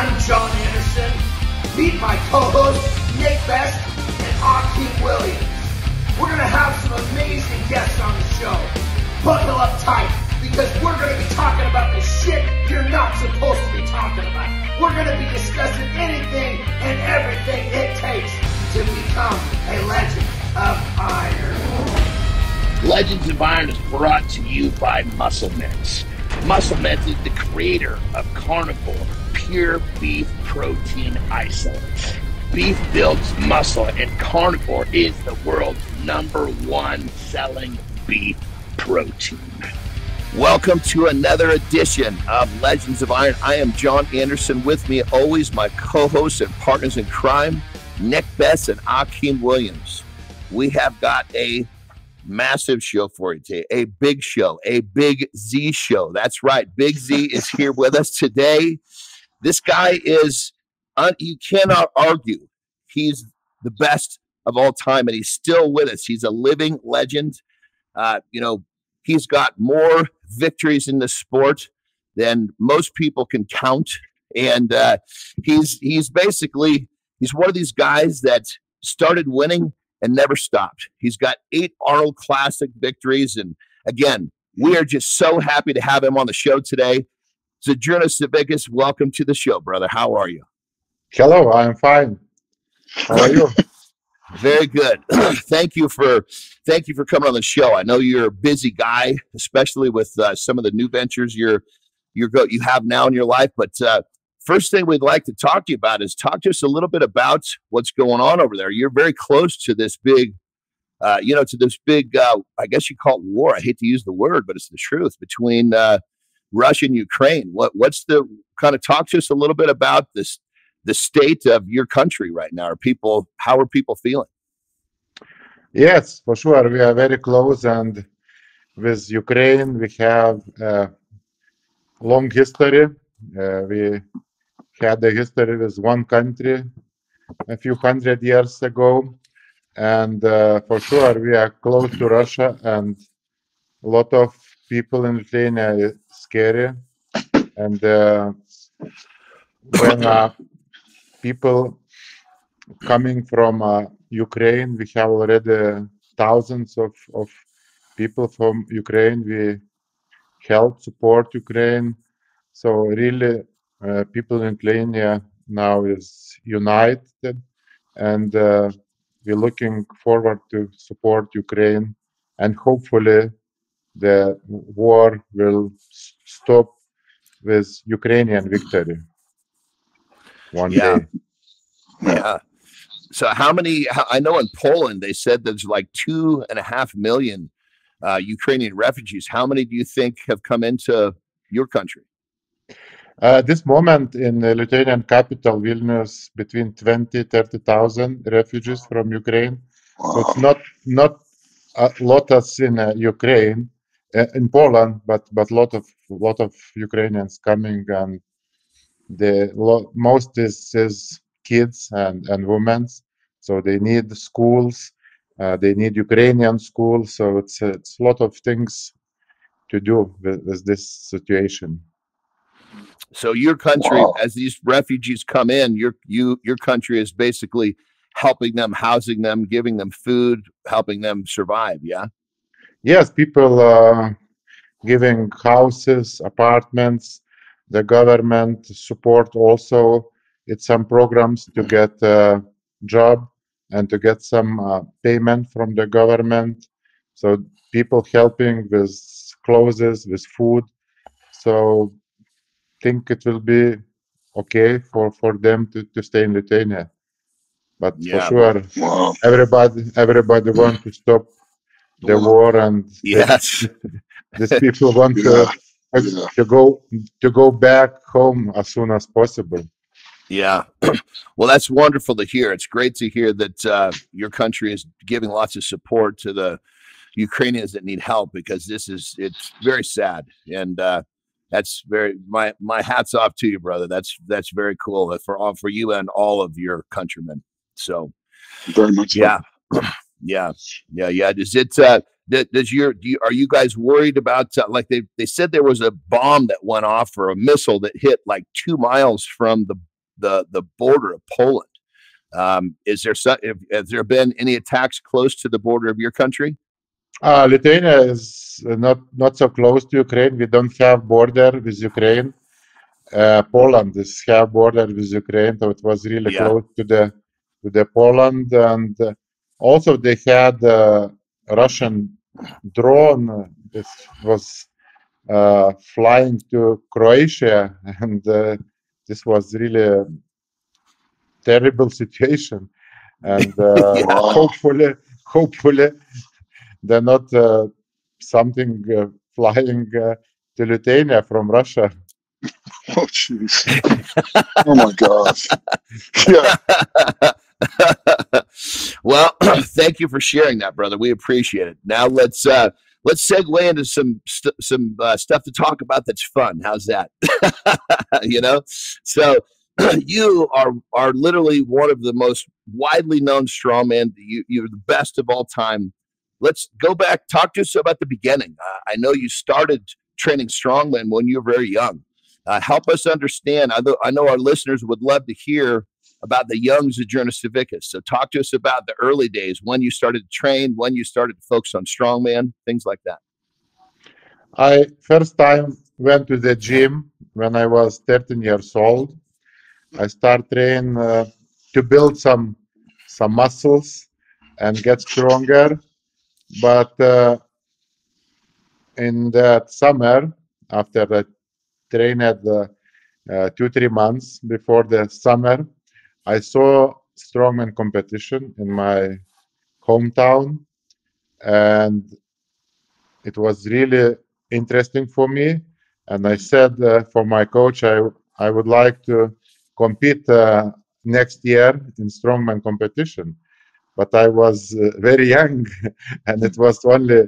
I'm John Anderson. Meet my co-hosts, Nick Best and Akeem Williams. We're going to have some amazing guests on the show. Buckle up tight, because we're going to be talking about the shit you're not supposed to be talking about. We're going to be discussing anything and everything it takes to become a Legend of Iron. Legends of Iron is brought to you by Musclements. Musclements is the creator of Carnivore Pure Beef Protein Isolates. Beef builds muscle, and Carnivore is the world's #1 selling beef protein. Welcome to another edition of Legends of Iron. I am John Anderson. With me always my co-hosts and partners in crime, Nick Best and Akeem Williams. We have got a massive show for you today, a big show, a Big Z show. That's right, Big Z is here with us today. This guy is, you cannot argue, he's the best of all time, and he's still with us. He's a living legend. He's got more victories in the sport than most people can count, and he's one of these guys that started winning and never stopped. He's got 8 Arnold Classic victories. And again, we are just so happy to have him on the show today. Žydrūnas Savickas, welcome to the show, brother. How are you? Hello, I'm fine. How are you? Very good. Thank you for coming on the show. I know you're a busy guy, especially with some of the new ventures you have now in your life. But first thing we'd like to talk to you about is talk to us a little bit about what's going on over there. You're very close to this big, I guess you call it war. I hate to use the word, but it's the truth, between Russia and Ukraine. What's the kind of, talk to us a little bit about this, the state of your country right now? How are people feeling? Yes, for sure. We are very close, and with Ukraine, we have a long history. We had a history with one country a few hundred years ago, and for sure we are close to Russia, and a lot of people in Lithuania is scary. And when people coming from Ukraine, we have already thousands of people from Ukraine. We help support Ukraine. So really, people in Lithuania now is united, and we're looking forward to support Ukraine, and hopefully the war will stop with Ukrainian victory one day. Yeah. So I know in Poland, they said there's like 2.5 million Ukrainian refugees. How many do you think have come into your country? This moment in the Lithuanian capital, Vilnius, between 20,000-30,000 refugees from Ukraine. So it's not a lot as in Ukraine, in Poland, but lot of Ukrainians coming, and most is kids and women. So they need schools, they need Ukrainian schools. So it's a lot of things to do with this situation. So your country, as these refugees come in, your country is basically helping them, housing them, giving them food, helping them survive. Yeah. Yes, people giving houses, apartments. The government support also. It's some programs to get a job and to get some payment from the government. So people helping with clothes, with food. So think it will be okay for them to stay in Lithuania. But for sure, everybody wants to stop the war, and yes, these people want to go back home as soon as possible. Yeah. Well, that's wonderful to hear. It's great to hear that your country is giving lots of support to the Ukrainians that need help, because it's very sad. And that's my hat's off to you, brother. That's very cool for you and all of your countrymen. So very much. Yeah. Yeah. Does it, are you guys worried about, they said there was a bomb that went off, or a missile that hit like 2 miles from the border of Poland. Has there been any attacks close to the border of your country? Lithuania is not so close to Ukraine. We don't have border with Ukraine. Poland is have border with Ukraine, so it was really close to the Poland, and also they had Russian drone. This was flying to Croatia, and this was really a terrible situation. And hopefully they're not something flying to Lithuania from Russia. Oh, jeez. Oh, my gosh. Yeah. Well, thank you for sharing that, brother. We appreciate it. Now let's segue into some stuff to talk about that's fun. How's that? So you are literally one of the most widely known strongmen. You're the best of all time. Let's go back. Talk to us about the beginning. I know you started training strongmen when you were very young. Help us understand. I know our listeners would love to hear about the young Žydrūnas Savickas. So talk to us about the early days, when you started to train, when you started to focus on strongman, things like that. I first time went to the gym when I was 13 years old. I started training to build some muscles and get stronger. But in that summer, after I trained 2-3 months before the summer, I saw strongman competition in my hometown, and it was really interesting for me. And I said for my coach, I would like to compete next year in strongman competition. But I was very young, and it was only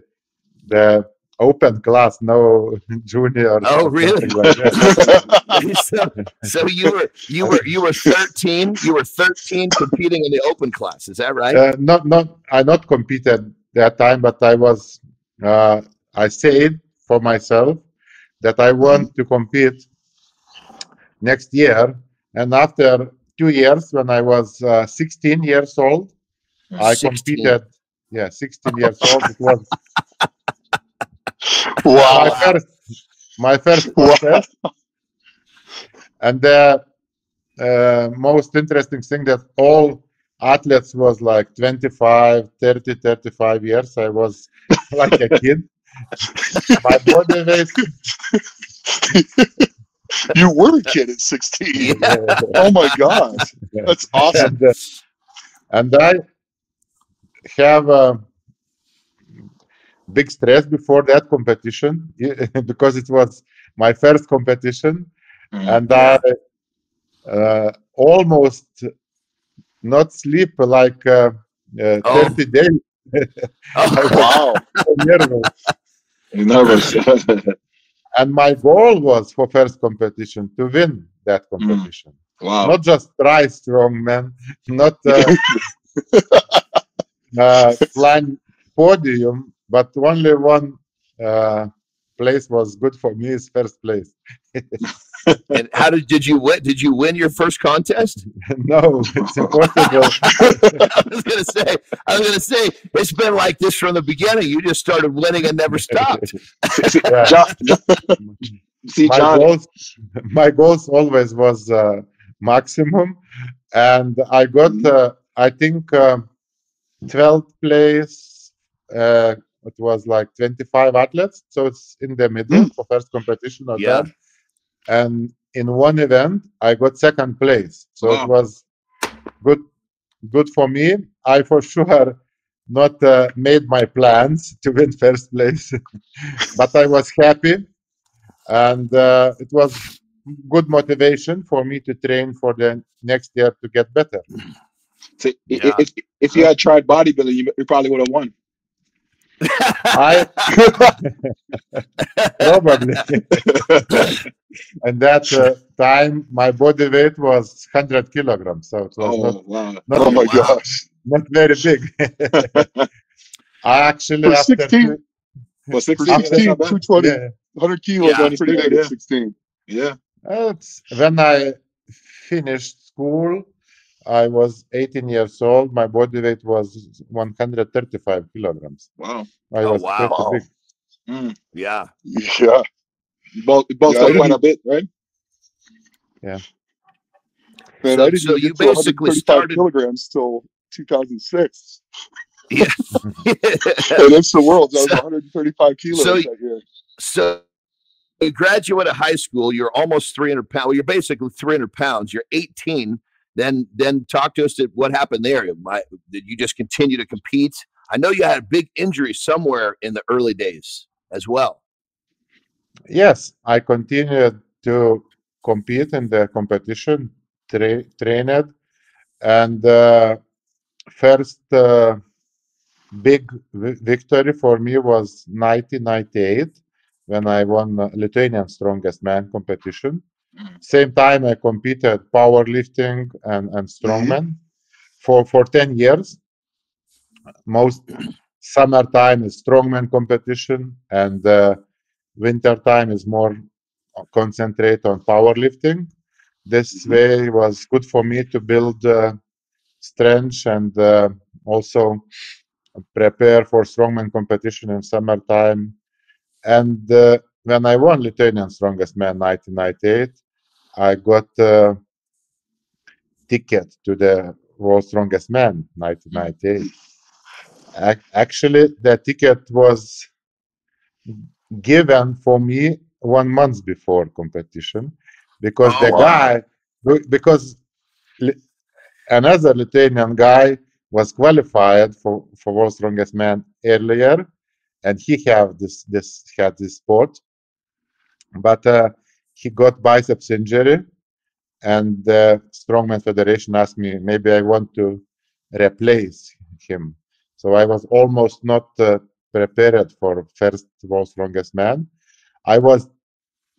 the open class, no junior. Oh, really? Like that. so you were 13. You were 13 competing in the open class. Is that right? I not competed that time, but I was. I said for myself that I want to compete next year, and after 2 years, when I was 16 years old, I competed. Yeah, 16 years old. It was my first contest. And the most interesting thing that all athletes was like 25, 30, 35 years. I was like a kid. My body weight. You were a kid at 16. Yeah. Oh my gosh. That's awesome. And I have a big stress before that competition because it was my first competition, and I almost not sleep like 30 days. Wow. Nervous. And my goal was for first competition to win that competition. Wow. Not just try strongman, not climb podium, but only one place was good for me is first place. And how did you win? Did you win your first contest? No, it's impossible. I was gonna say it's been like this from the beginning. You just started winning and never stopped. My goals always was maximum, and I got I think 12th place. It was like 25 athletes, so it's in the middle for first competition of that. And in one event, I got second place, so it was good for me. I for sure not made my plans to win first place, but I was happy, and it was good motivation for me to train for the next year to get better. So if you had tried bodybuilding, you probably would have won. Probably. And that time my body weight was 100 kilograms, so it was not very big. I actually for 16, 220, 100 kilos. That's pretty good at 16. Yeah. When I finished school, I was 18 years old. My body weight was 135 kilograms. Wow. I was wow. pretty Wow. big. Mm. Yeah. Yeah. You both Yeah, I quite didn't, a bit, right? Yeah. man, So, I didn't so even you get to basically 135 started. kilograms till 2006. Yeah. Against the world, I was so, 135 kilos so, that year. so you graduate of high school. You're almost 300 pounds. Well, you're basically 300 pounds. You're 18. Then talk to us. What happened there? Did you just continue to compete? I know you had a big injury somewhere in the early days as well. Yes, I continued to compete in the competition, trained, and first big victory for me was 1998 when I won Lithuanian Strongest Man competition. Same time I competed powerlifting and strongman for 10 years. Most summertime is strongman competition, and winter time is more concentrate on powerlifting. This way was good for me to build strength and also prepare for strongman competition in summertime. And when I won Lithuanian Strongest Man 1998, I got a ticket to the World Strongest Man 1998. Actually, the ticket was given for me 1 month before competition because the guy, because another Lithuanian guy was qualified for World Strongest Man earlier, and he had this sport, but he got biceps injury, and the Strongman Federation asked me maybe I want to replace him. So I was almost not prepared for first World Strongest Man. I was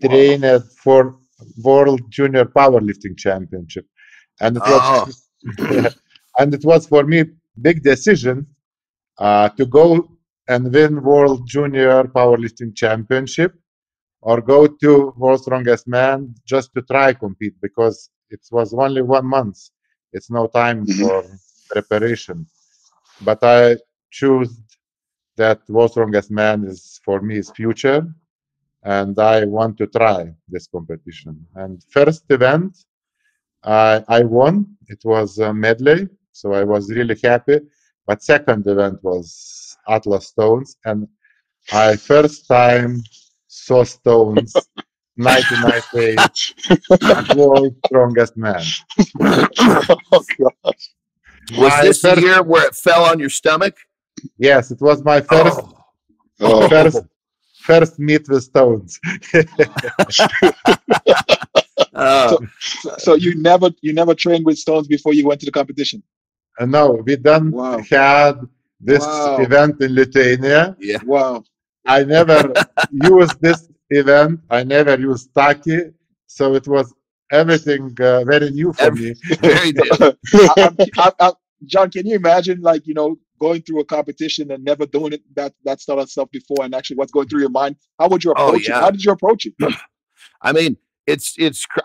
trained for World Junior Powerlifting Championship, and it was and it was for me big decision to go and win World Junior Powerlifting Championship or go to World Strongest Man just to try compete because it was only 1 month. It's no time for preparation. But I choose that World Strongest Man is for me is future, and I want to try this competition. And first event, I won. It was a medley, so I was really happy. But second event was Atlas Stones, and I first time saw Stones 1998 World Strongest Man. Oh, gosh. Was this the year where it fell on your stomach? Yes, it was my first first meet with Stones. So you never trained with Stones before you went to the competition? No, we done had this event in Lithuania. Yeah. Wow. I never used this event. I never used Taki, so it was everything very new for me. Very new. John, can you imagine, like, going through a competition and never doing it that sort of stuff before, and actually what's going through your mind? How would you approach it? How did you approach it? I mean,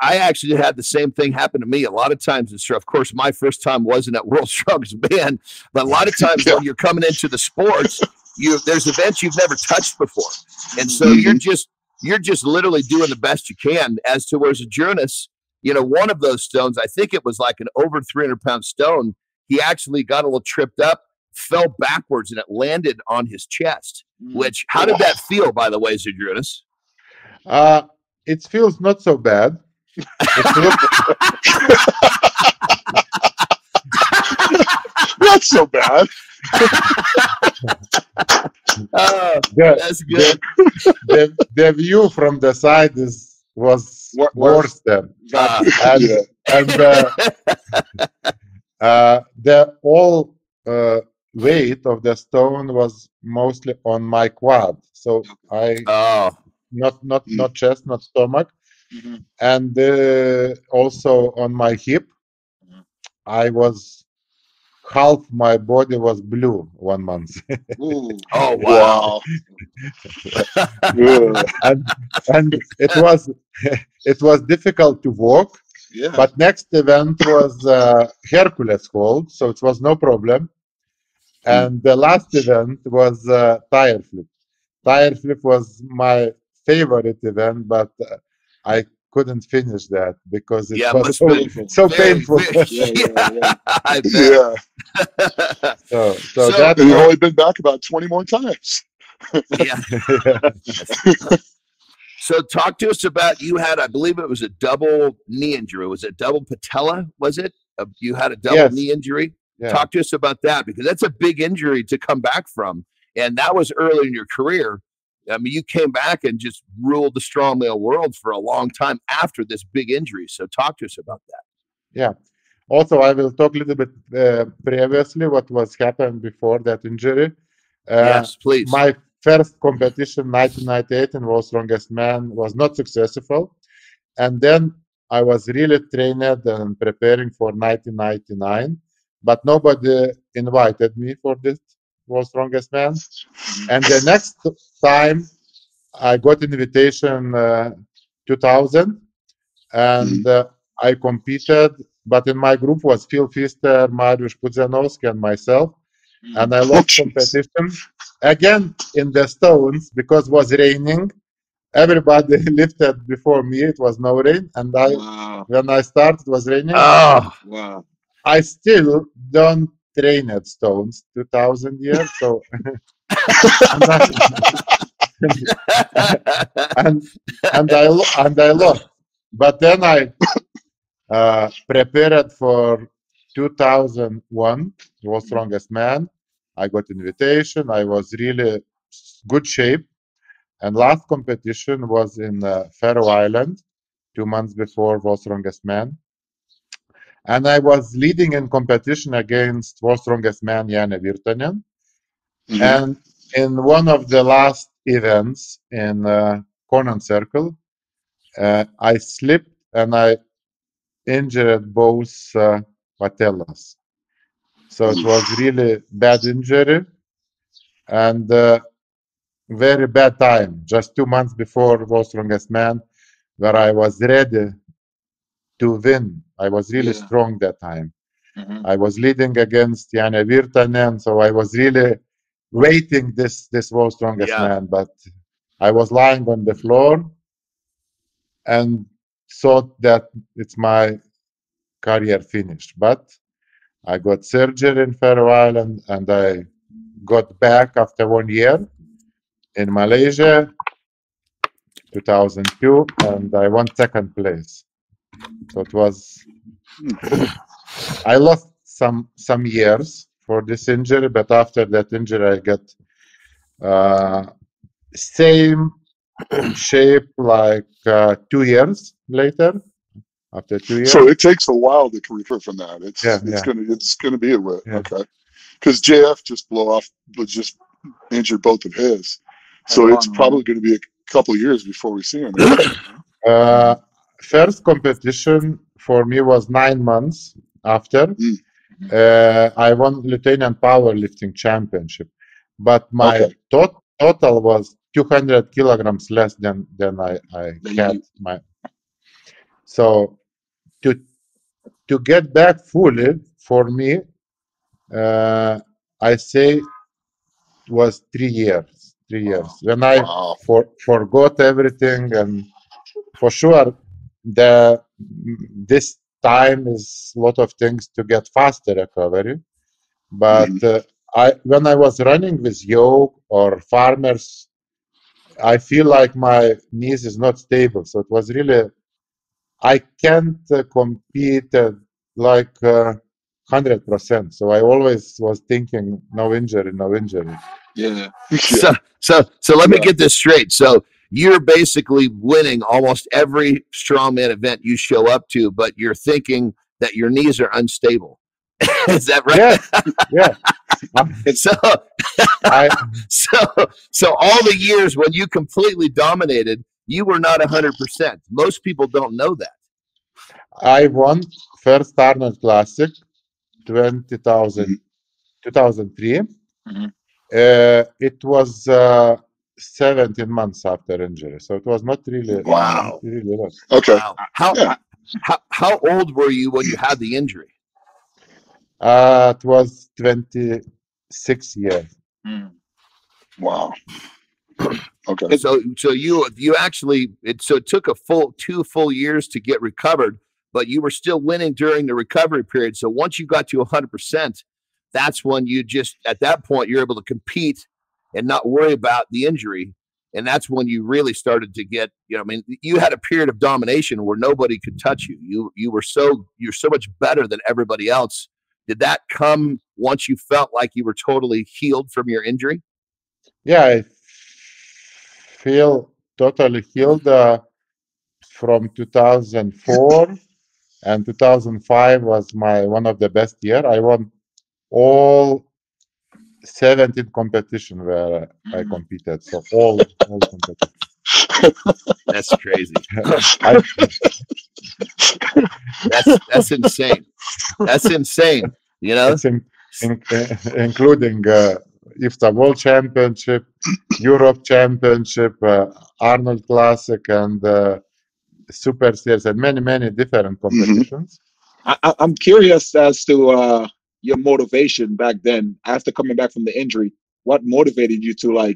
I actually had the same thing happen to me a lot of times. Of course, my first time wasn't at World Strongest Man, but a lot of times when you're coming into the sports, there's events you've never touched before, and so you're just literally doing the best you can. As to whereas Žydrūnas, one of those stones, I think it was like an over 300-pound stone. He actually got a little tripped up, fell backwards, and it landed on his chest. Which, how did that feel, by the way, Žydrūnas? It feels not so bad. Not so bad. That's good. The view from the side was worse than the all weight of the stone was mostly on my quad, so not chest, not stomach, and also on my hip. I was half my body was blue 1 month. Oh wow! and it was difficult to walk Yeah. But next event was Hercules hold, so it was no problem. And the last event was tire flip. Tire flip was my favorite event, but I couldn't finish that because it was so painful. I bet. Yeah. So that and you've only been back about 20 more times. Yeah. So talk to us about, you had, I believe it was a double knee injury. Was it double patella? Was it? You had a double knee injury? Yeah. Talk to us about that, because that's a big injury to come back from. And that was early in your career. I mean, you came back and just ruled the strongman world for a long time after this big injury. So talk to us about that. Yeah. Also, I will talk a little bit previously what was happened before that injury. Yes, please. My first competition, 1998, in World's Strongest Man, was not successful. And then I was really trained and preparing for 1999, but nobody invited me for this World's Strongest Man. And the next time I got invitation 2000, and I competed, but in my group was Phil Pfister, Mariusz Pudzianowski, and myself. And I lost competition again in the stones because it was raining. Everybody lifted before me. It was no rain, and when I started, it was raining. Oh, wow! I still don't train at stones 2000 years, so and I lost. But then I prepared for 2001, World's Strongest Man. I got invitation. I was really good shape. And last competition was in Faroe Island, 2 months before World's Strongest Man. And I was leading in competition against World's Strongest Man, Janne Virtanen. And in one of the last events in Conan Circle, I slipped and I injured both patellas. So it was really bad injury and very bad time, just 2 months before World's Strongest Man, where I was ready to win. I was really strong that time. I was leading against Janne Virtanen, so I was really waiting this World's Strongest Man, but I was lying on the floor and thought that it's my career finished. But I got surgery in Faroe Island, and I got back after 1 year in Malaysia, 2002, and I won second place. So it was, I lost some years for this injury, but after that injury, I got same shape like 2 years later. After 2 years. So it takes a while to recover from that. It's gonna be a way. Okay. Because JF just injured both of his. So it's probably going to be a couple of years before we see him. First competition for me was 9 months after. I won Lithuanian Powerlifting Championship, but my total was 200 kilograms less than I had. So to get back fully for me, I say it was 3 years. 3 years when I forgot everything, and for sure this time is a lot of things to get faster recovery. But when I was running with yoke or farmers, I feel like my knees is not stable. So it was really, I can't compete like 100%. So I always was thinking, no injury, no injury. Yeah. So let me get this straight. So you're basically winning almost every strongman event you show up to, but you're thinking that your knees are unstable. Is that right? Yeah. So all the years when you completely dominated, you were not 100%. Most people don't know that. I won first Arnold Classic 2003. It was 17 months after injury, so it was not really. Wow. Really okay. Wow. How old were you when you had the injury? It was 26 years. Wow. Okay. So you actually it took a full 2 full years to get recovered, but you were still winning during the recovery period. So once you got to 100%, that's when you just at that point you're able to compete and not worry about the injury. And that's when you really started to get, I mean, you had a period of domination where nobody could touch you. You're so much better than everybody else. Did that come once you felt like you were totally healed from your injury? Yeah, I feel totally healed from 2004, and 2005 was one of the best year. I won all 17 competition where I competed. So all competitions. That's crazy. That's insane. That's insane. It's including IFTA World Championship, Europe Championship, Arnold Classic, and Super Series, and many different competitions. I'm curious as to your motivation back then after coming back from the injury. What motivated you to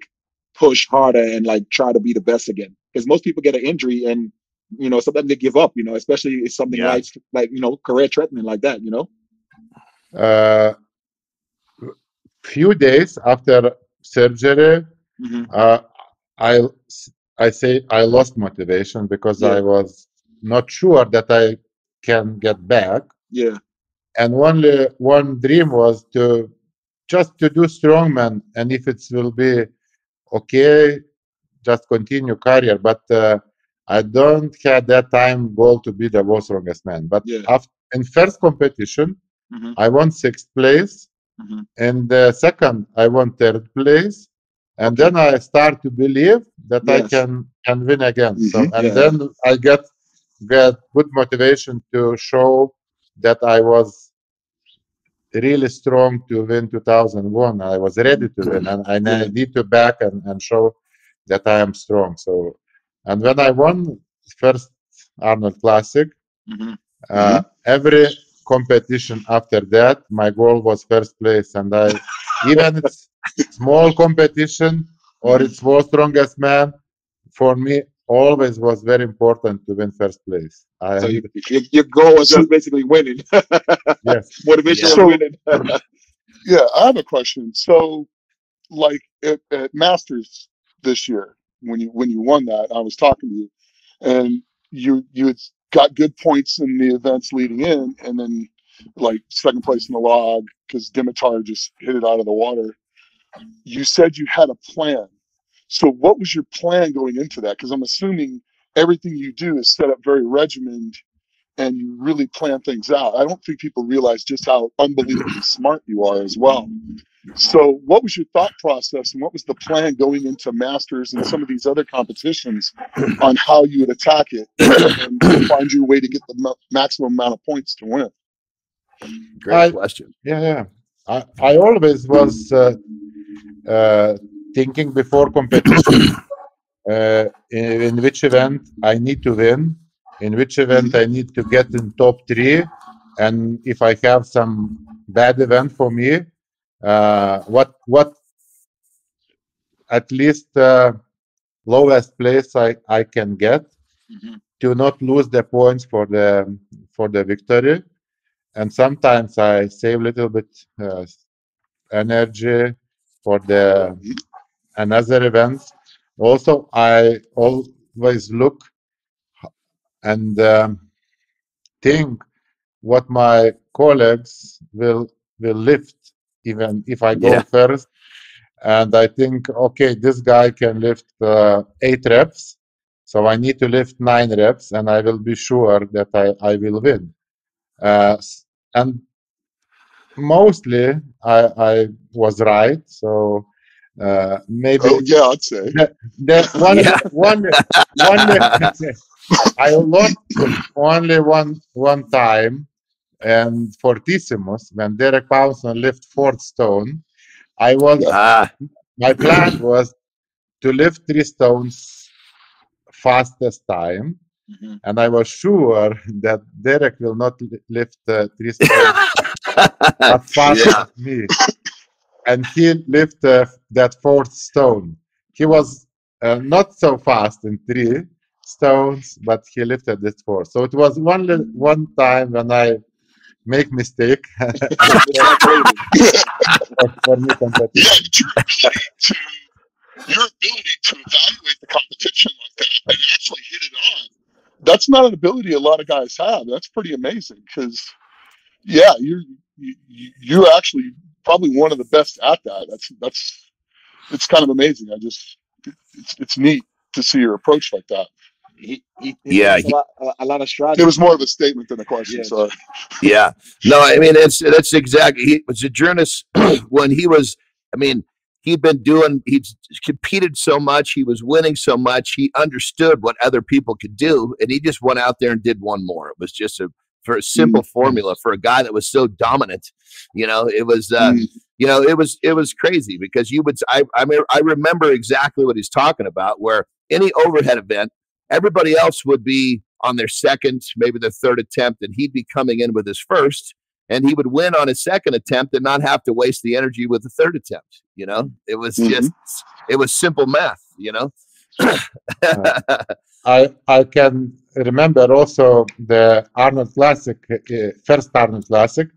push harder and try to be the best again? Because most people get an injury and sometimes they give up. Especially if something like career threatening like that. Few days after surgery, I say I lost motivation because I was not sure that I can get back. Yeah. And only one dream was just to do strongman, and if it will be okay, just continue career. But I don't have that time goal to be the world's strongest man. But in first competition, I won 6th place. And the second, I won 3rd place. And then I start to believe that I can win again. So then I get good motivation to show that I was really strong to win 2001. I was ready to win, and I need to back and show that I am strong. So, and when I won first Arnold Classic, every competition after that, my goal was first place, and even it's small competition or it's world's strongest man, for me always was very important to win first place. So your goal was just basically winning. Yes. Motivation was winning. Yeah, I have a question. So, like at Masters this year, when you won that, I was talking to you, and you had got good points in the events leading in, and then like 2nd place in the log because Dimitar just hit it out of the water. You said you had a plan. So what was your plan going into that? Because I'm assuming everything you do is set up very regimented and you really plan things out. I don't think people realize just how unbelievably smart you are as well. So what was your thought process and what was the plan going into Masters and some of these other competitions on how you would attack it and find your way to get the maximum amount of points to win? Great question. Yeah. I always was thinking before competition in which event I need to win, in which event I need to get in top 3, and if I have some bad event for me, what at least lowest place I can get to not lose the points for the victory. And sometimes I save a little bit energy for the another events. Also, I always look and think what my colleagues will lift, even if I go first. And I think, okay, this guy can lift 8 reps, so I need to lift 9 reps, and I will be sure that I will win. And mostly I was right, so maybe I'd say I lost only one time, and fortissimus, when Derek Poundstone lift 4th stone, my plan was to lift 3 stones fastest time, And I was sure that Derek will not lift 3 stones as fast as me. And he lifted that 4th stone. He was not so fast in 3 stones, but he lifted this 4th. So it was one time when I make mistake. For me, competition. Your ability to evaluate the competition like that and actually hit it on, that's not an ability a lot of guys have. That's pretty amazing because, yeah, you're actually probably one of the best at that. It's kind of amazing. It's neat to see your approach like that. He a lot of strategy. It was more of a statement than a question. Yeah. Sorry. Yeah. No, I mean, that's exactly. Žydrūnas, when he was, I mean, he'd competed so much, he was winning so much, he understood what other people could do, and he just went out there and did one more. It was just a simple formula for a guy that was so dominant. You know, it was you know, it was crazy because I remember exactly what he's talking about, where any overhead event, everybody else would be on their 2nd, maybe their 3rd attempt, and he'd be coming in with his 1st, and he would win on his 2nd attempt and not have to waste the energy with the 3rd attempt. You know, it was just, it was simple math, you know. I can remember also the Arnold Classic, first Arnold Classic.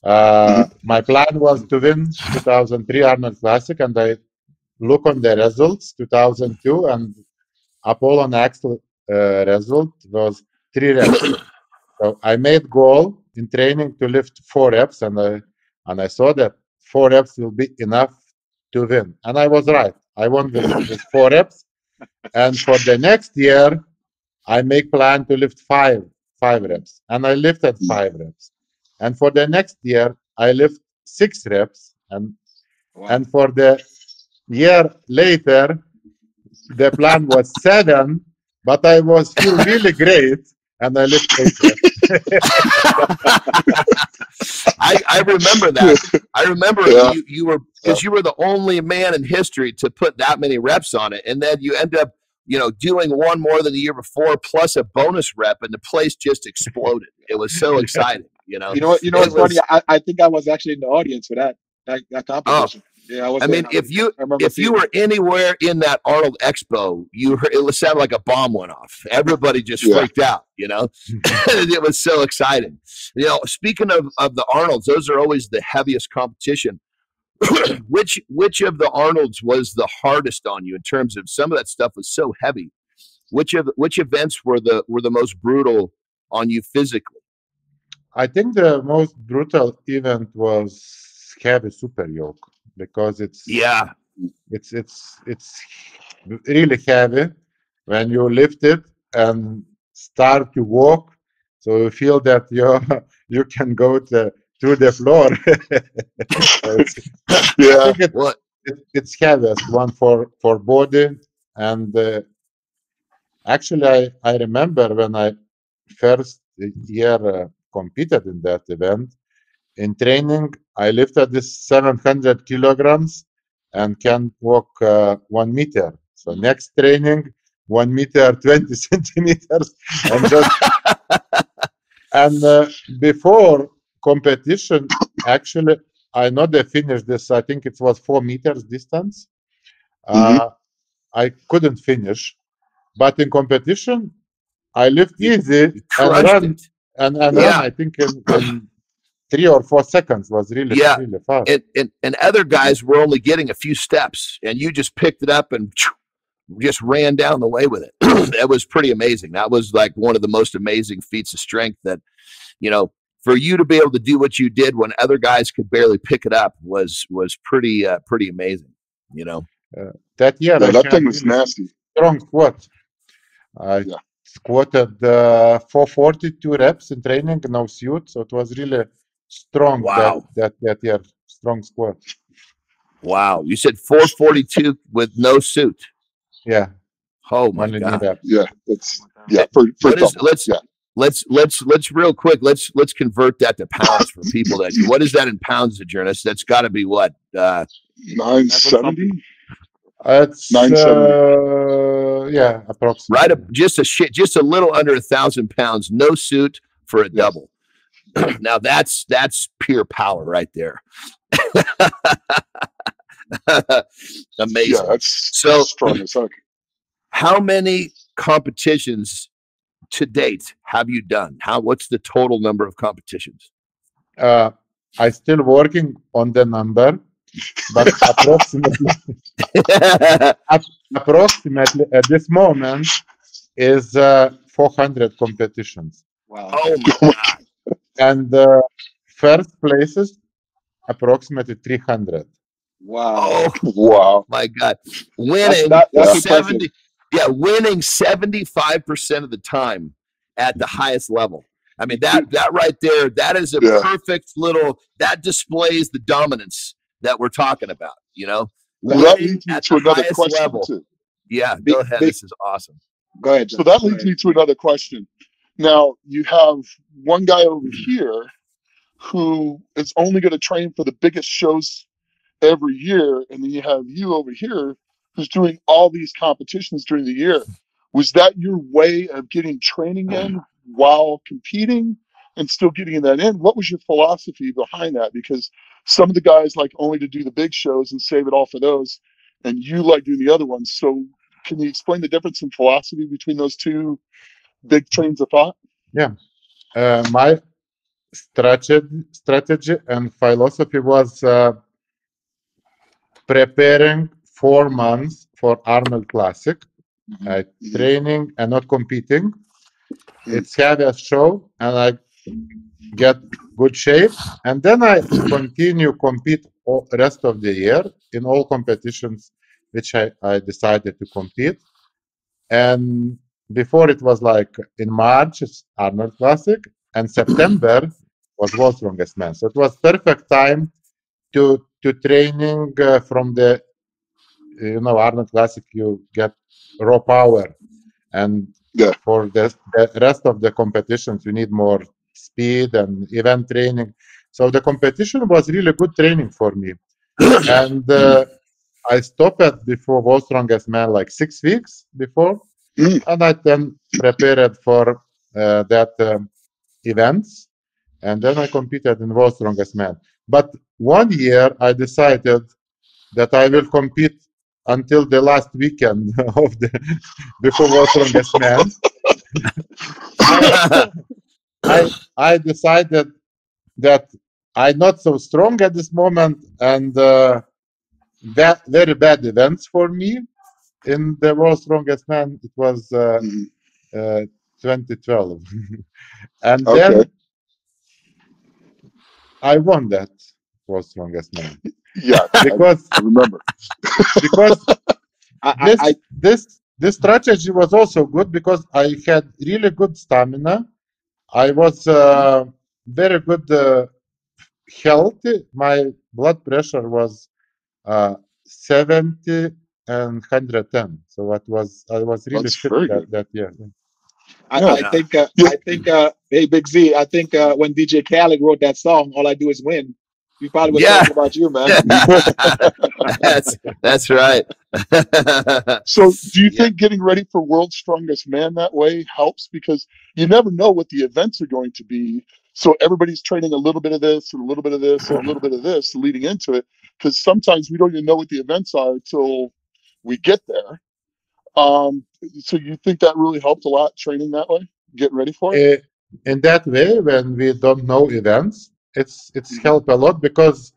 My plan was to win 2003 Arnold Classic, and I look on the results, 2002, and Apollo next result was 3 reps. So I made goal in training to lift 4 reps, and I saw that 4 reps will be enough to win. And I was right. I won with 4 reps. And for the next year, I make plan to lift 5 reps. And I lifted 5 reps. And for the next year, I lift 6 reps. And for the year later, the plan was 7, but I was feel really great, and I lifted 8 reps. I remember that. I remember you were, because you were the only man in history to put that many reps on it, and then you end up, you know, doing one more than the year before, plus a bonus rep, and the place just exploded. It was so exciting. You know what's funny? I think I was actually in the audience for that competition. Yeah, I mean, if you were anywhere in that Arnold Expo, it sounded like a bomb went off. Everybody just freaked out. You know, it was so exciting. You know, speaking of the Arnolds, those are always the heaviest competition. which of the Arnolds was the hardest on you in terms of some of that stuff was so heavy? Which events were the most brutal on you physically? I think the most brutal event was heavy super yoke, because it's really heavy when you lift it and start to walk, so you feel that you can go through the floor. I think it's heaviest one for body. And actually I remember when I first year competed in that event, in training, I lifted this 700 kilograms and can walk 1 meter. So next training, 1 meter, 20 centimeters. And before competition, actually, I know they finished this, I think it was 4 meters distance. I couldn't finish. But in competition, I lift easy and run. And run, I think in 3 or 4 seconds was really fast. And other guys were only getting a few steps, and you just picked it up and just ran down the way with it. That was pretty amazing. That was like one of the most amazing feats of strength that, you know, for you to be able to do what you did when other guys could barely pick it up was pretty amazing. You know, that year that thing was nasty. Strong squat. I squatted 442 reps in training, no suit, so it was really strong. Wow. That year, strong squat. Wow, you said 442 with no suit. Yeah. Oh my God. Yeah, let's real quick. Let's convert that to pounds for people. What is that in pounds, Žydrūnas? That's got to be what 970. It's 970. Yeah, approximately. Right, just a little under 1,000 pounds, no suit for a double. Now that's pure power right there. Amazing. Yeah, that's so strong as heck. How many competitions to date have you done? What's the total number of competitions? I still working on the number, but approximately at this moment is 400 competitions. Wow. Oh my God. And first places approximately 300. Wow. Oh wow. My God. Winning that's 70, winning 75% of the time at the highest level. I mean, that right there, that is a perfect that displays the dominance that we're talking about, you know? Well, that leads me to another question level. Too. Yeah, go ahead. This is awesome. Go ahead, John. So that leads me to another question. Now, you have one guy over here who is only going to train for the biggest shows every year, and then you have you over here who's doing all these competitions during the year. Was that your way of getting training in while competing and still getting that in? What was your philosophy behind that? Because some of the guys like only to do the big shows and save it all for those, and you like doing the other ones. So can you explain the difference in philosophy between those two big trains of thought? Yeah. My strategy and philosophy was preparing 4 months for Arnold Classic, training and not competing. It's have a show and I get good shape, and then I continue compete all rest of the year in all competitions which I decided to compete. And before it was like in March it's Arnold Classic, and September was World's Strongest Man. So it was perfect time to training from the Arnold Classic. You get raw power, and for the rest of the competitions you need more speed and event training. So the competition was really good training for me. And I stopped it before World's Strongest Man like 6 weeks before, and I then prepared for that events, and then I competed in World's Strongest Man. But one year I decided that I will compete until the last weekend of the before World's Strongest Man. I decided that I'm not so strong at this moment, and that very bad events for me in the World's Strongest Man. It was 2012, and then I won that World's Strongest Man. Yeah, because I remember. Because this strategy was also good because I had really good stamina. I was very good healthy. My blood pressure was 70 and 110. So I was really fit that year. I think, hey, Big Z, I think when DJ Khaled wrote that song, All I Do Is Win, he probably was talking about you, man. That's right. So do you think getting ready for World's Strongest Man that way helps? Because you never know what the events are going to be. So everybody's training a little bit of this and a little bit of this and a little bit of this leading into it. Because sometimes we don't even know what the events are until we get there. So you think that really helped a lot training that way, getting ready for it? In that way, when we don't know events, it's helped a lot because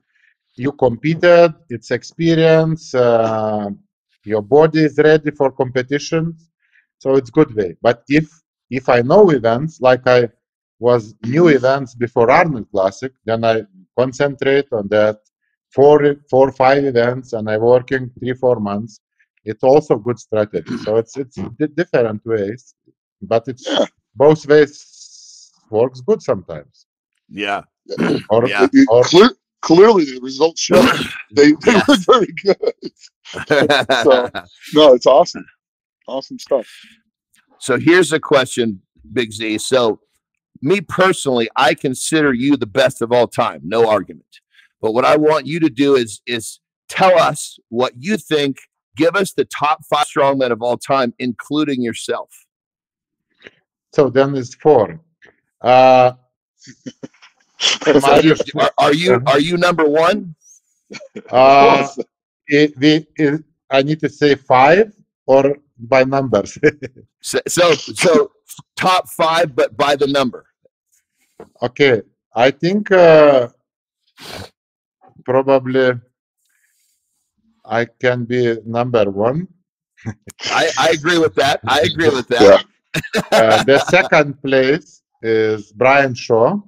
you competed, it's experience, your body is ready for competitions, so it's good way. But if I know events, like I was new events before Arnold Classic, then I concentrate on that 4 or 5 events, and I working 3-4 months. It's also good strategy. So it's different ways, but it's both ways works good sometimes. Yeah. Clearly the results show they were very good. So no, it's awesome. Awesome stuff. So here's a question, Big Z. So me personally, I consider you the best of all time, no argument. But what I want you to do is tell us what you think Give us the top 5 strongmen of all time, including yourself. So then it's 4. Are you number 1? I need to say 5 or by numbers. so top 5, but by the number. Okay, I think probably I can be number 1. I agree with that. I agree with that. Yeah. The second place is Brian Shaw.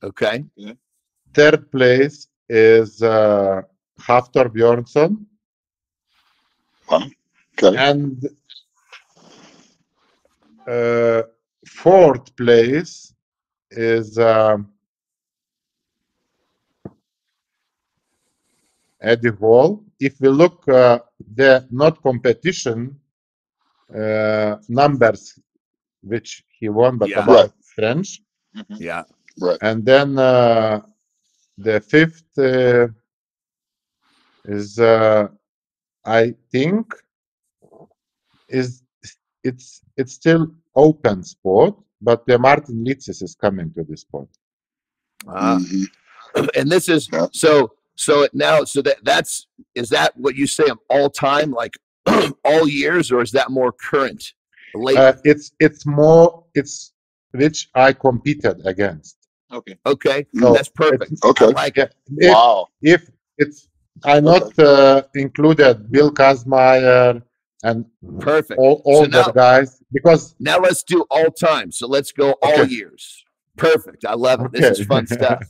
Okay. Third place is Hafthor Bjornsson. Okay. And fourth place is Eddie Hall. If we look the not competition numbers which he won, but about French. Yeah. Right. And then the fifth is I think it's still open sport, but Martin Litzis is coming to this sport. And this is so that's is that what you say of all time, like all years, or is that more current? It's more which I competed against. Okay, so that's perfect. Okay, I like it. If it's I not included Bill Kazmaier and perfect all the guys, because now let's do all time. So let's go all years. Perfect. I love it. This is fun stuff.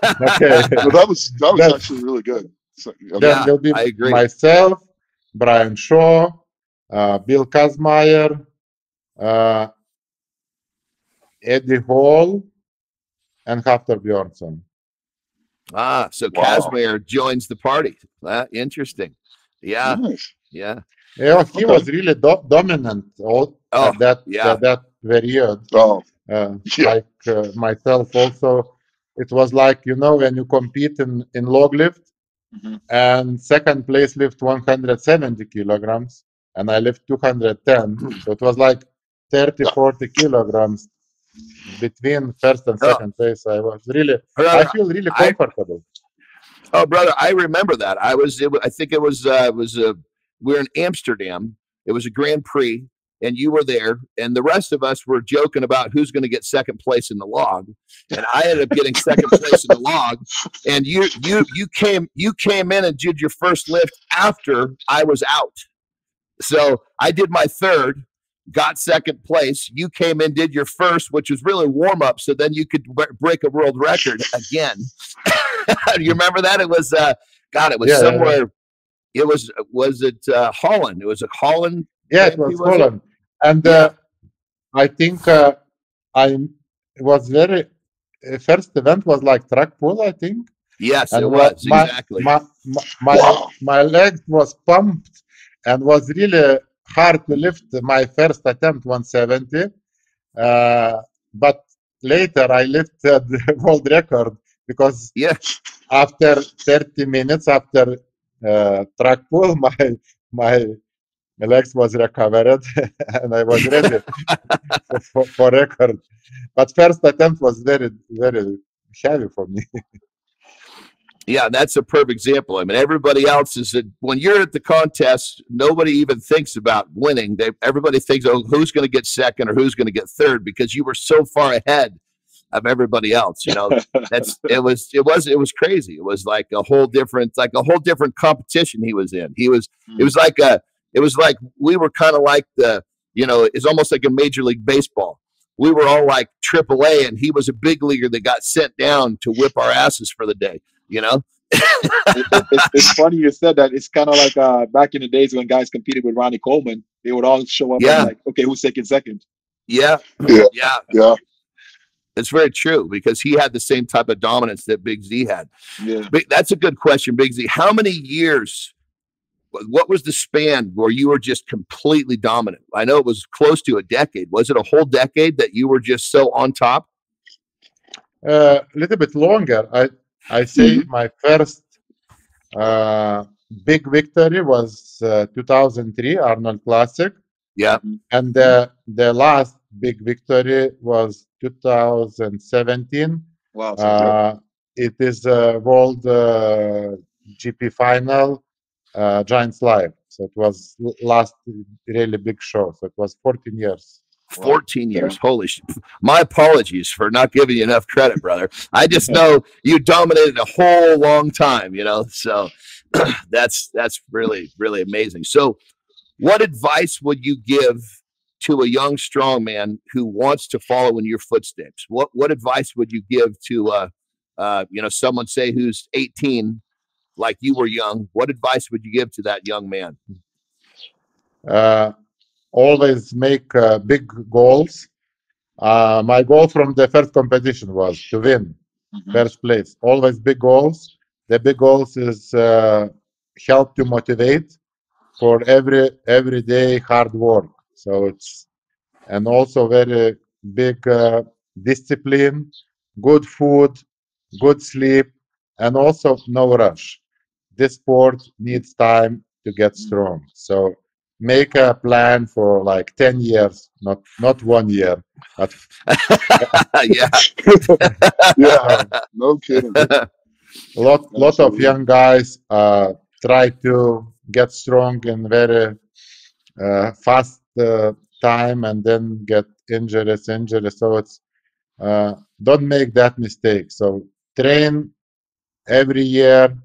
Okay. Well, that was actually really good. So, then there'll be I agree. Myself, Brian Shaw, Bill Kazmaier, Eddie Hall, and Hafthor Bjornsson. So Kazmaier joins the party. Interesting. Yeah. Nice. Yeah. Yeah, he was really dominant at that period. Like myself also, it was like, when you compete in log lift, and second place lift 170 kilograms, and I lift 210. So it was like 30-40 kilograms between first and second place. I feel really comfortable. Oh, brother, I remember that. I think it was we were in Amsterdam. It was a Grand Prix, and you were there, and the rest of us were joking about who's going to get second place in the log, and I ended up getting second place in the log, and you came in and did your first lift after I was out. So I did my third, got second place. You came in, did your first, which was really warm up, so then you could break a world record again. You remember that? It was it was somewhere. It was it Holland? It was a Holland. Yeah, it was Holland. And I think it was very first event was like track pull, I think. Yes, and it was exactly. My legs was pumped and was really hard to lift. My first attempt 170, but later I lifted the world record because after 30 minutes after track pull, my legs was recovered and I was ready for record. But first attempt was very, very heavy for me. Yeah, that's a perfect example. I mean, everybody else is when you're at the contest, nobody even thinks about winning. Everybody thinks, oh, who's going to get second or who's going to get third, because you were so far ahead of everybody else. It was crazy. It was like a whole different competition he was in. It was like we were kind of like it's almost like a Major League Baseball. We were all like AAA, and he was a big leaguer that got sent down to whip our asses for the day. It's funny you said that. It's kind of like back in the days when guys competed with Ronnie Coleman. They would all show up and like, okay, who's taking second? Yeah. It's very true, because he had the same type of dominance that Big Z had. Yeah. That's a good question, Big Z. How many years, what was the span where you were just completely dominant? I know it was close to a decade. Was it a whole decade that you were just so on top? A little bit longer. I say my first big victory was 2003 Arnold Classic. Yeah. And the last big victory was 2017. Wow. It is a World GP final, Giants Live. So it was last really big show. So it was 14 years. 14 years. Holy shit. My apologies for not giving you enough credit, brother. I just know you dominated a whole long time, you know. So that's really, really amazing. So what advice would you give to a young strongman who wants to follow in your footsteps? What advice would you give to you know, someone say who's 18 like you were young? What advice would you give to that young man? Always make big goals. My goal from the first competition was to win first place. Always big goals. The big goals is help to motivate for everyday hard work. So it's, and also very big discipline, good food, good sleep, and also no rush. This sport needs time to get strong. So make a plan for like 10 years, not 1 year. But Yeah. Yeah, no kidding. lot of young guys try to get strong in very fast time and then get injuries. So it's don't make that mistake. So train every year,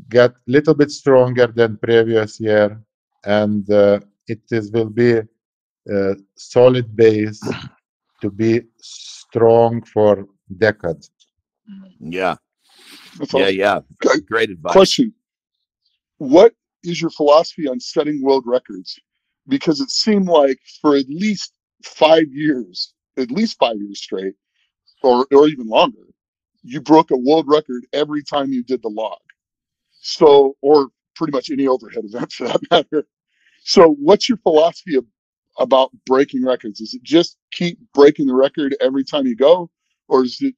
get a little bit stronger than previous year, and will be a solid base to be strong for decades. Yeah. That's Yeah. awesome. Yeah. Okay. Great advice. Question: what is your philosophy on setting world records? Because it seemed like for at least 5 years straight, or even longer, you broke a world record every time you did the log. So, or pretty much any overhead event for that matter. So what's your philosophy about breaking records? Is it just keep breaking the record every time you go? Or is it,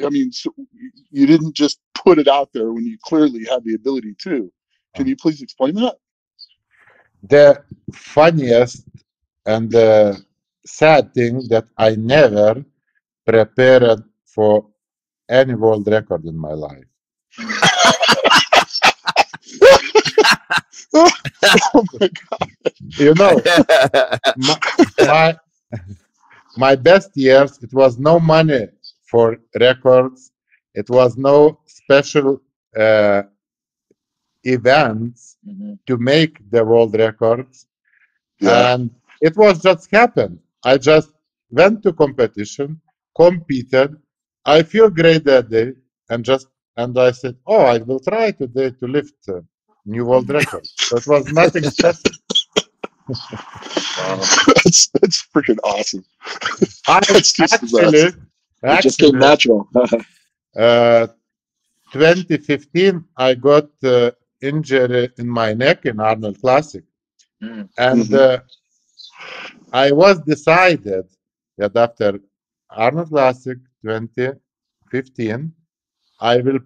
I mean, so you didn't just put it out there when you clearly had the ability to. Can you please explain that? The funniest and the sad thing that I never prepared for any world record in my life. Oh my God. You know, my best years, it was no money for records. It was no special events to make the world records. Yeah. And it was just happened. I just went to competition, competed. I feel great that day, and I said, "Oh, I will try today to lift a new world record." So it was nothing special. That's freaking awesome. That's just actually, it just came natural. 2015, I got injury in my neck in Arnold Classic, and I was decided that after Arnold Classic 2015, I will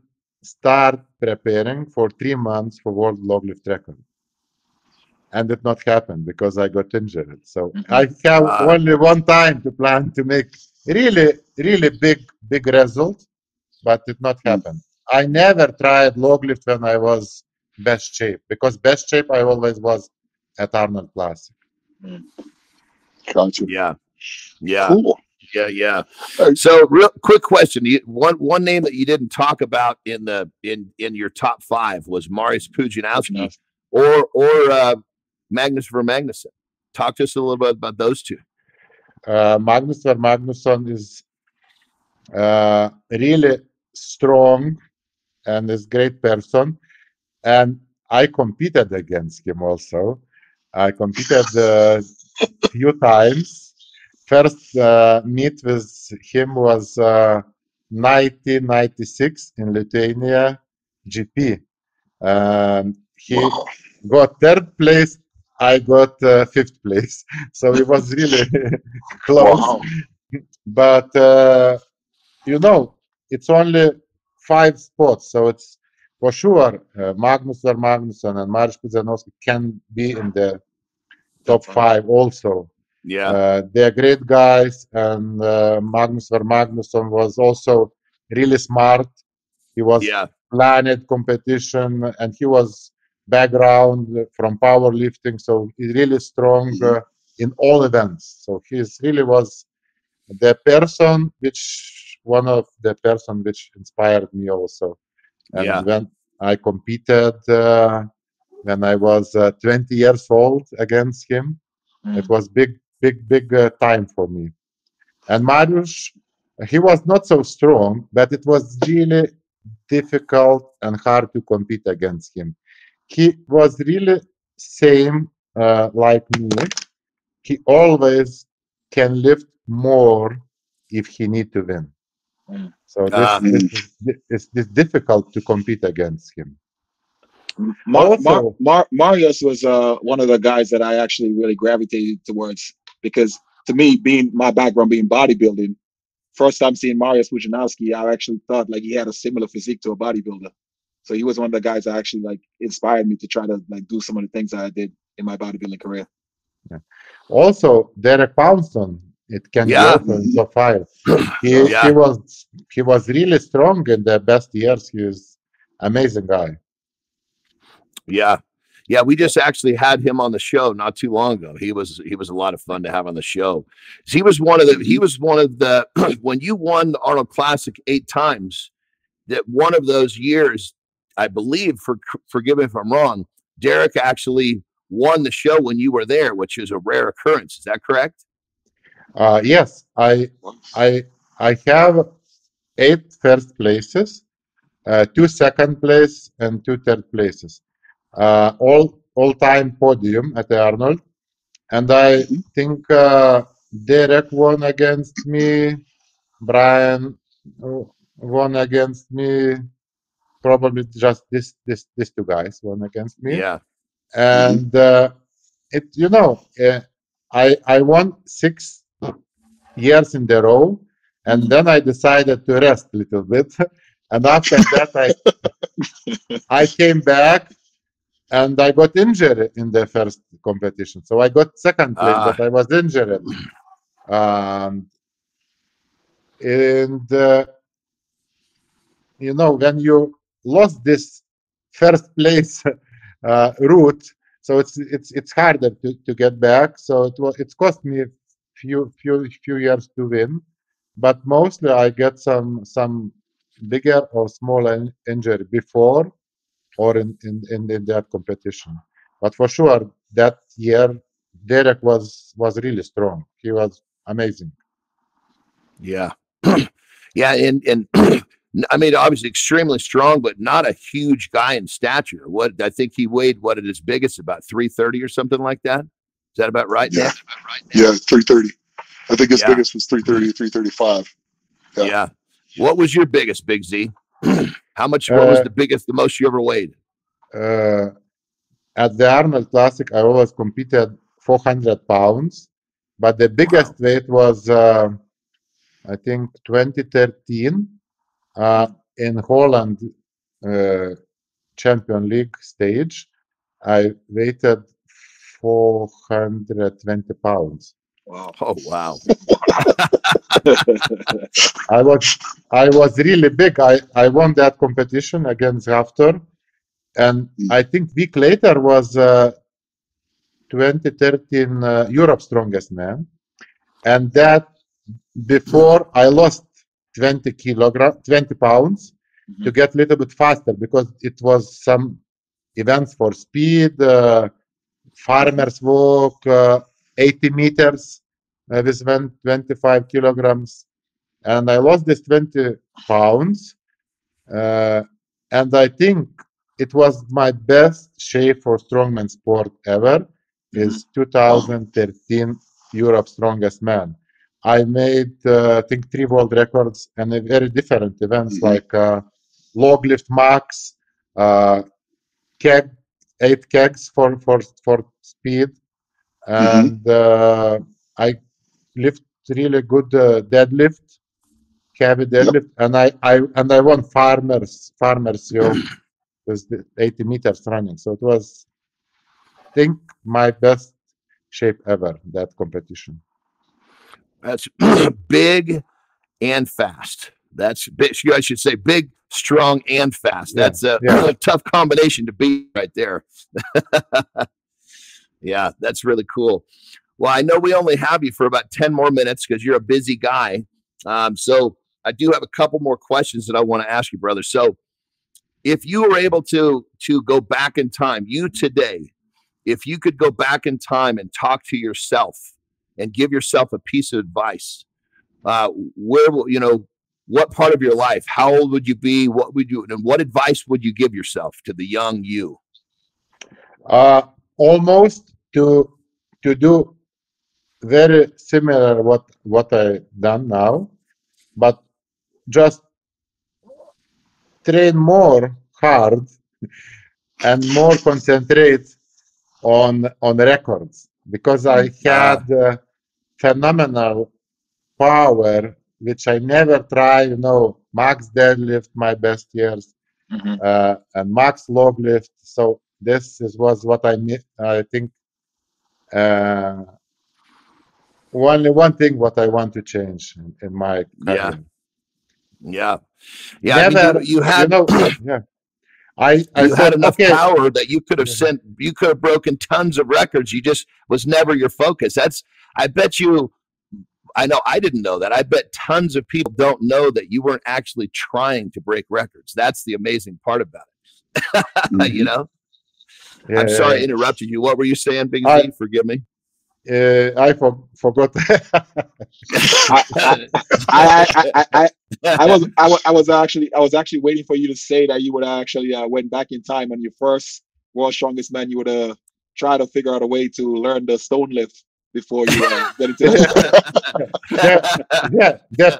start preparing for 3 months for World Log Lift Record. And it not happened because I got injured. So I have only one time to plan to make really, really big result, but it not happened. I never tried log lift when I was best shape, because best shape I always was at Arnold Classic. Gotcha. Yeah. Yeah. Cool. Yeah. So, real quick question: one name that you didn't talk about in your top 5 was Marius Pudzianowski or Magnus Vermagnusson. Talk to us a little bit about those two. Magnus Vermagnusson is really strong and is great person, and I competed against him also. I competed few times. First meet with him was 1996 in Lithuania GP. He got 3rd place. I got 5th place. So it was really close. Wow. But you know, it's only 5 spots. So it for sure, Magnus Magnusson and Mariusz Pudzianowski can be in the top 5 also. Yeah. They're great guys, and Magnus Magnusson was also really smart. He was planned competition, and he was background from powerlifting, so he's really strong in all events. So he's really was the person one of the person which inspired me also. And when I competed when I was 20 years old against him, it was big time for me. And Mariusz, he was not so strong, but it was really difficult and hard to compete against him. He was really same like me. He always can lift more if he need to win. So this is difficult to compete against him. Mariusz was one of the guys that I actually really gravitated towards, because to me, being my background being bodybuilding, first time seeing Mariusz Pudzianowski, I actually thought like he had a similar physique to a bodybuilder. So he was one of the guys that actually like inspired me to try to like do some of the things that I did in my bodybuilding career. Yeah. Also, Derek Poundstone, it can be also in top 5. He was really strong in the best years. He was amazing guy. Yeah. Yeah, we just actually had him on the show not too long ago. He was a lot of fun to have on the show. He was one of the when you won the Arnold Classic 8 times, that one of those years, I believe, forgive me if I'm wrong, Derek actually won the show when you were there, which is a rare occurrence. Is that correct? Yes, I have 8 first places, 2 second place, and 2 third places. All-time podium at the Arnold, and I think Derek won against me, Brian won against me, probably just these 2 guys won against me. Yeah, and I won 6 years in a row, and then I decided to rest a little bit, and after that I came back. And I got injured in the first competition. So I got second place, but I was injured. And when you lost this first place route, so it's harder to get back. So it's cost me a few years to win, but mostly I get some bigger or smaller injury before or in that competition. But for sure, that year, Derek was really strong. He was amazing. Yeah. Yeah, and I mean, obviously extremely strong, but not a huge guy in stature. What I think he weighed, what at his biggest, about 330 or something like that. Is that about right? Yeah, Nick? Yeah, 330. I think his biggest was 330, 335. Yeah. What was your biggest, Big Z? How much? What was the most you ever weighed? At the Arnold Classic, I always competed 400 pounds, but the biggest weight was, I think, 2013 in Holland Champion League stage. I weighted 420 pounds. Wow! Oh wow! I was really big. I won that competition against Rafter. And I think week later was 2013 Europe's Strongest Man, and that before I lost 20 pounds to get a little bit faster, because it was some events for speed, farmer's walk, 80 meters with 25 kilograms, and I lost this 20 pounds, and I think it was my best shape for strongman sport ever. Is 2013 Europe's Strongest Man. I made I think 3 world records and very different events like log lift max, keg, 8 kegs for speed, and I lift really good deadlift, heavy deadlift, and I won farmers yoke was the 80 meters running. So it was, I think, my best shape ever, that competition. That's big and fast. That's big, I should say big, strong, and fast. Yeah, That's a, yeah. a tough combination to beat right there. Yeah, that's really cool. Well, I know we only have you for about 10 more minutes because you're a busy guy. So I do have a couple more questions that I want to ask you, brother. So if you were able to go back in time, you today, if you could go back in time and talk to yourself and give yourself a piece of advice, where will what part of your life, how old would you be, what would you, and what advice would you give yourself to the young you? Almost to do very similar what I done now, but just train more hard and more concentrate on records, because I had phenomenal power, which I never try, max deadlift, my best years, and max log lift. So this was what I think, only one thing what I want to change in my career. Yeah. Never, I mean, you had, yeah. I you said, had enough okay, power that you could have you could have broken tons of records. You just was never your focus. I bet you, I know I didn't know that. I bet tons of people don't know that you weren't actually trying to break records. That's the amazing part about it. Yeah, I'm sorry I interrupted you. What were you saying, Big Z? Forgive me. I forgot. I was actually waiting for you to say that you would actually went back in time on your first World's Strongest Man. You would try to figure out a way to learn the stone lift before you get into the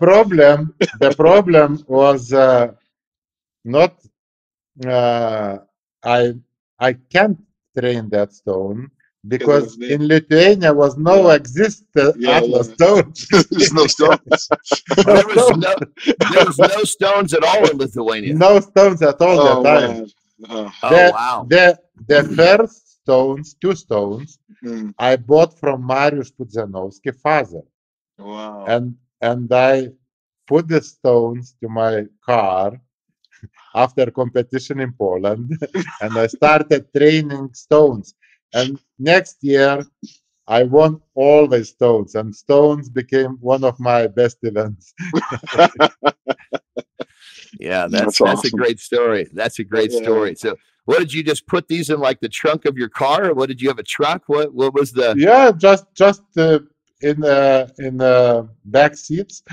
problem was not I can't train that stone because in Lithuania was no Atlas stones. There's no stones. There was no stones at all in Lithuania. No stones at all that time. Wow. The first stones, 2 stones, I bought from Mariusz Pudzianowski, father. Wow. And I put the stones to my car after competition in Poland, and I started training stones. And next year, I won all the stones, and stones became one of my best events. Yeah, that's awesome. A great story. That's a great story. So, what did you just put these in like the trunk of your car? Or what did you have, a truck? What was the? Yeah, just in the back seats.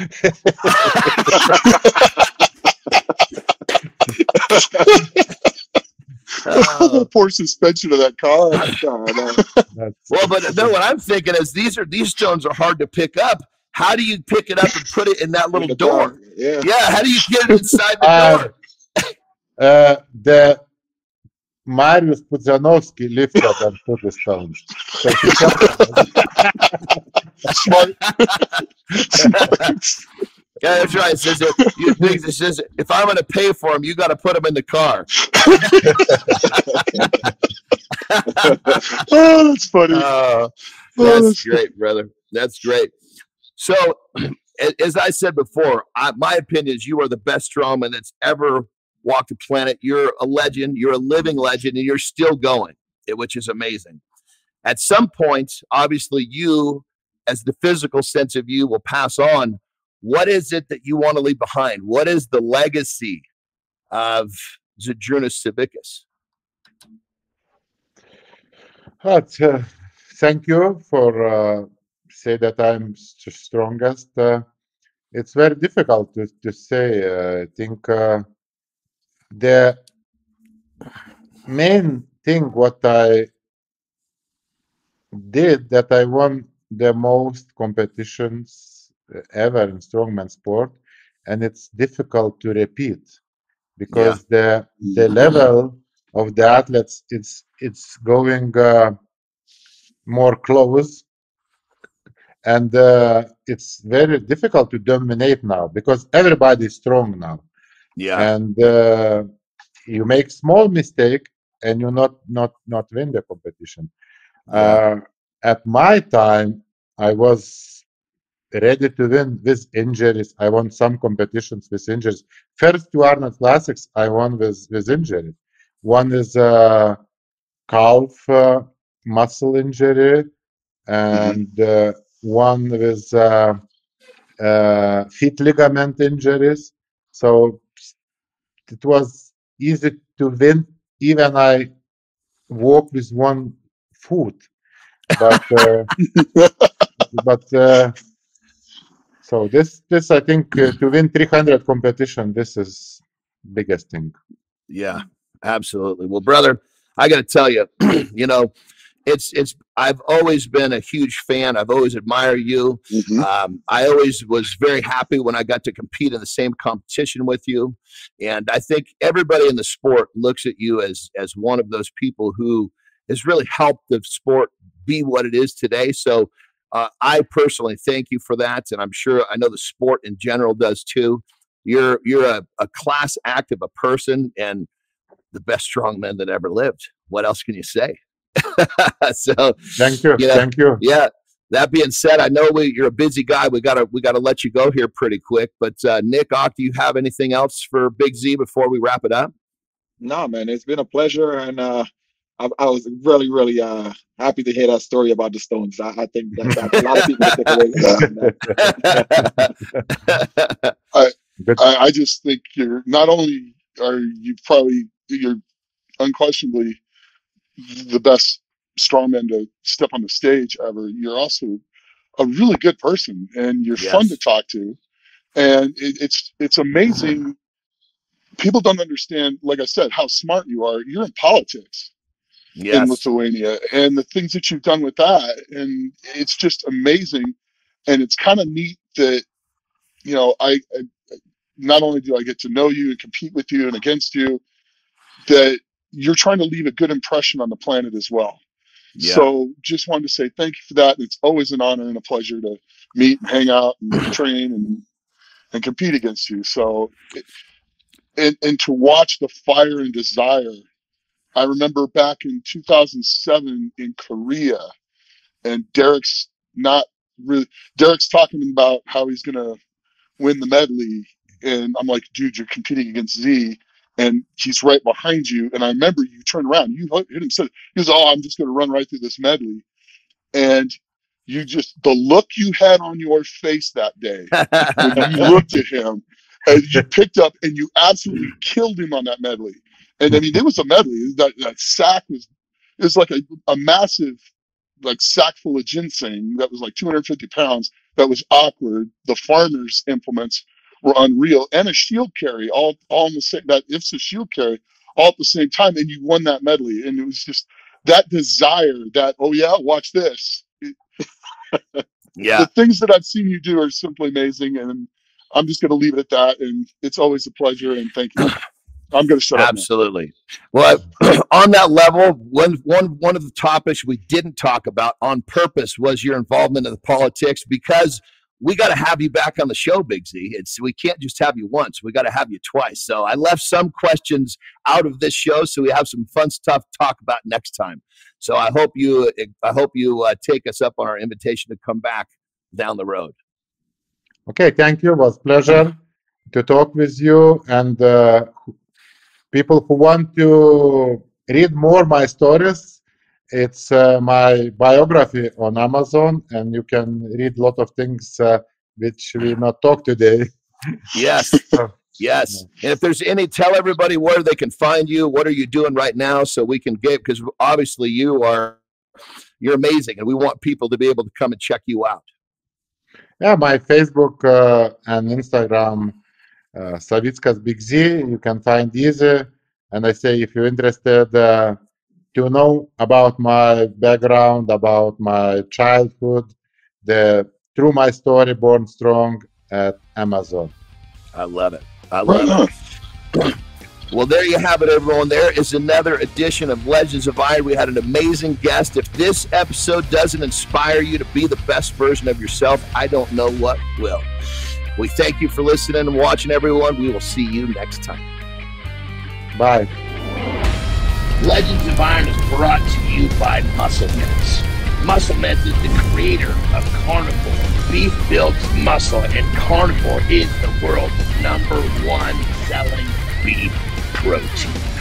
The poor suspension of that car. Well, but no, what I'm thinking is these stones are hard to pick up. How do you pick it up and put it in that little door? Yeah, how do you get it inside the door? The Mariusz Pudzianowski lifted and put the stones. So Smart. Yeah, that's right. It says, if I'm going to pay for them, you got to put them in the car. Oh, that's funny. That's great, brother. That's great. So, as I said before, my opinion is you are the best strongman that's ever walked the planet. You're a legend. You're a living legend, and you're still going, which is amazing. At some point, obviously, you, as the physical sense of you, will pass on. What is it that you want to leave behind? What is the legacy of Žydrūnas Savickas? Thank you for say that I'm strongest. It's very difficult to say. I think the main thing what I did, that I won the most competitions ever in strongman sport, and it's difficult to repeat because the level of the athletes it's going more close, and it's very difficult to dominate now because everybody is strong now. And you make small mistake and you not win the competition. At my time, I was ready to win with injuries. I won some competitions with injuries. First two Arnold Classics I won with injuries. One is calf muscle injury, and one with feet ligament injuries. So it was easy to win, even I walk with one foot. But so this I think to win 300 competition, this is biggest thing. Yeah, absolutely. Well, brother, I got to tell you, you know, I've always been a huge fan. I've always admired you. I always was very happy when I got to compete in the same competition with you. And I think everybody in the sport looks at you as one of those people who has really helped the sport be what it is today. So I personally thank you for that. And I'm sure I know the sport in general does too. You're a class act of a person and the best strongman that ever lived. What else can you say? So thank you. Thank you. Yeah. That being said, I know you're a busy guy. We gotta let you go here pretty quick. But Nick, do you have anything else for Big Z before we wrap it up? No, man, it's been a pleasure, and I was really, really happy to hear that story about the stones. I think that a lot of people take away. I just think you're not only you're unquestionably the best strongman to step on the stage ever. You're also a really good person, and you're fun to talk to. And it's amazing. People don't understand, like I said, how smart you are. You're in politics in Lithuania, and the things that you've done with that, and it's just amazing. And it's kind of neat that, you know, I not only do I get to know you and compete with you and against you, that you're trying to leave a good impression on the planet as well. So just wanted to say thank you for that. It's always an honor and a pleasure to meet and hang out and train and compete against you. So, and to watch the fire and desire. I remember back in 2007 in Korea, and Derek's talking about how he's going to win the medley. And I'm like, dude, you're competing against Z, and he's right behind you. And I remember you turned around, you hit him, said, he goes, oh, I'm just going to run right through this medley. And the look you had on your face that day, when you looked at him, and you picked up and you absolutely killed him on that medley. And I mean, it was a medley. That sack was like a massive, like, sack full of ginseng that was like 250 pounds. That was awkward. The farmers' implements were unreal, and a shield carry all in the same. That IFSA shield carry all at the same time, and you won that medley. And it was just that desire. That, oh yeah, watch this. The things that I've seen you do are simply amazing, and I'm just going to leave it at that. And it's always a pleasure, and thank you. I'm going to shut up. Absolutely. Well, on that level, one of the topics we didn't talk about on purpose was your involvement in the politics, because we got to have you back on the show, Big Z. We can't just have you once. We got to have you twice. So I left some questions out of this show, so we have some fun stuff to talk about next time. So I hope you take us up on our invitation to come back down the road. Okay, thank you. It was a pleasure to talk with you. And people who want to read more my stories, it's my biography on Amazon, and you can read a lot of things which we not talk today. Yes. Yes. And if there's tell everybody where they can find you. What are you doing right now, so we can get, because obviously you're amazing, and we want people to be able to come and check you out. Yeah, my Facebook and Instagram, Savickas Big Z, you can find easy. And I say, if you're interested to know about my background, about my childhood, through my story, Born Strong, at Amazon. I love it. I love it. Well, there you have it, everyone. There is another edition of Legends of Iron. We had an amazing guest. If this episode doesn't inspire you to be the best version of yourself, I don't know what will. We thank you for listening and watching, everyone. We will see you next time. Bye. Legends of Iron is brought to you by Muscle Mints. Muscle Mints is the creator of Carnivore. Beef builds muscle, and Carnivore is the world's #1 selling beef protein.